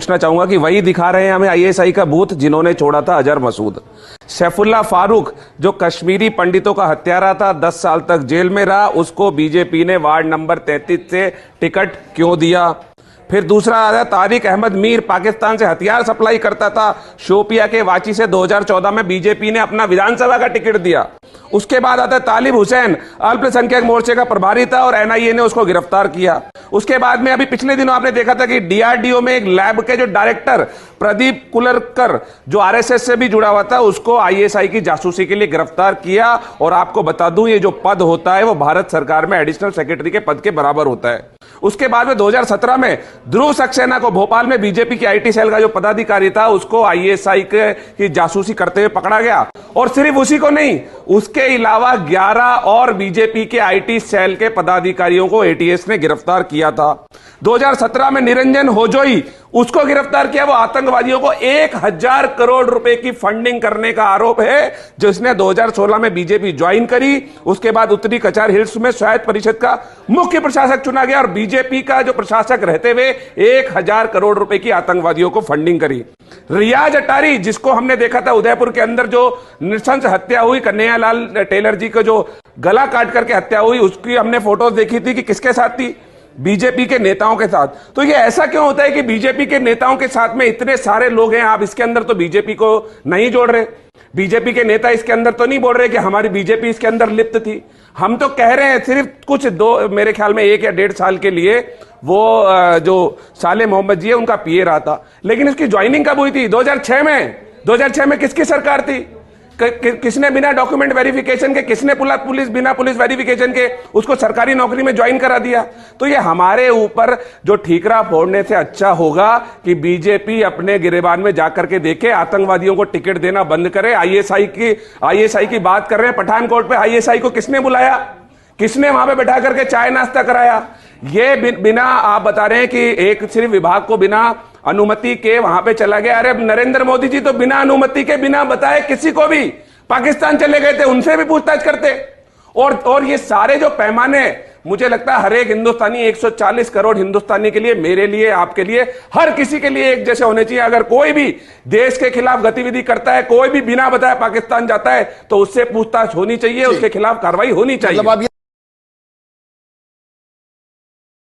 पूछना चाहूंगा कि वही दिखा रहे हैं हमें आईएसआई का बूथ जिन्होंने छोड़ा था अजहर मसूद। सैफुल्लाह फारूक जो कश्मीरी पंडितों का हत्यारा था, 10 साल तक जेल में रहा, उसको बीजेपी ने वार्ड नंबर 33 से टिकट क्यों दिया? फिर दूसरा आता है तारिक अहमद मीर, पाकिस्तान से हथियार सप्लाई करता था, शोपिया के वाची से 2014 में बीजेपी ने अपना विधानसभा का टिकट दिया। उसके बाद आता है तालिब हुसैन, अल्पसंख्यक मोर्चे का प्रभारी था और एनआईए ने उसको गिरफ्तार किया। उसके बाद में अभी पिछले दिनों आपने देखा था कि डीआरडीओ में एक लैब के जो डायरेक्टर प्रदीप कुलरकर जो आरएसएस से भी जुड़ा हुआ था, उसको आईएसआई की जासूसी के लिए गिरफ्तार किया। और आपको बता दूं ये जो पद होता है वो भारत सरकार में एडिशनल सेक्रेटरी के पद के बराबर होता है। उसके बाद में 2017 में ध्रुव सक्सेना को भोपाल में बीजेपी की आईटी सेल का जो पदाधिकारी था उसको आईएसआई की जासूसी करते हुए पकड़ा गया। और सिर्फ उसी को नहीं, उसके अलावा 11 और बीजेपी के आईटी सेल के पदाधिकारियों को एटीएस ने गिरफ्तार किया था। 2017 में निरंजन होजोई, उसको गिरफ्तार किया। वो आतंकवादियों को 1000 करोड़ रुपए की फंडिंग करने का आरोप है, जिसने 2016 में बीजेपी ज्वाइन करी। उसके बाद उत्तरी कचार हिल्स में स्वायत्त परिषद का मुख्य प्रशासक चुना गया और बीजेपी का जो प्रशासक रहते हुए 1000 करोड़ रुपए की आतंकवादियों को फंडिंग करी। रियाज अटारी, जिसको हमने देखा था उदयपुर के अंदर जो नृशंस हत्या हुई, कन्हैयालाल टेलर जी को जो गला काट करके हत्या हुई, उसकी हमने फोटोज देखी थी कि किसके साथ थी, बीजेपी के नेताओं के साथ। तो ये ऐसा क्यों होता है कि बीजेपी के नेताओं के साथ में इतने सारे लोग हैं, आप इसके अंदर तो बीजेपी को नहीं जोड़ रहे, बीजेपी के नेता इसके अंदर तो नहीं बोल रहे कि हमारी बीजेपी इसके अंदर लिप्त थी। हम तो कह रहे हैं सिर्फ कुछ मेरे ख्याल में 1 या 1.5 साल के लिए वो जो साले मोहम्मद जी है उनका पीए रहा था, लेकिन इसकी ज्वाइनिंग कब हुई थी? 2006 में किसकी सरकार थी? किसने बिना डॉक्यूमेंट वेरिफिकेशन के, किसने बिना पुलिस वेरिफिकेशन के उसको सरकारी नौकरी में ज्वाइन करा दिया? तो ये हमारे ऊपर जो ठीकरा फोड़ने से अच्छा होगा कि बीजेपी अपने गिरेबान में जाकर के देखे, आतंकवादियों को टिकट देना बंद करे। आईएसआई की बात कर रहे हैं, पठानकोट पे आईएसआई को किसने बुलाया, किसने वहां पे बैठा करके चाय नाश्ता कराया? ये बिना आप बता रहे हैं कि एक सिर्फ विभाग को बिना अनुमति के वहां पे चला गया। अरे नरेंद्र मोदी जी तो बिना अनुमति के, बिना बताए किसी को भी पाकिस्तान चले गए थे, उनसे भी पूछताछ करते। और ये सारे जो पैमाने, मुझे लगता है हर एक हिंदुस्तानी, 140 करोड़ हिंदुस्तानी के लिए, मेरे लिए, आपके लिए, हर किसी के लिए एक जैसे होने चाहिए। अगर कोई भी देश के खिलाफ गतिविधि करता है, कोई भी बिना बताए पाकिस्तान जाता है, तो उससे पूछताछ होनी चाहिए, उसके खिलाफ कार्रवाई होनी चाहिए।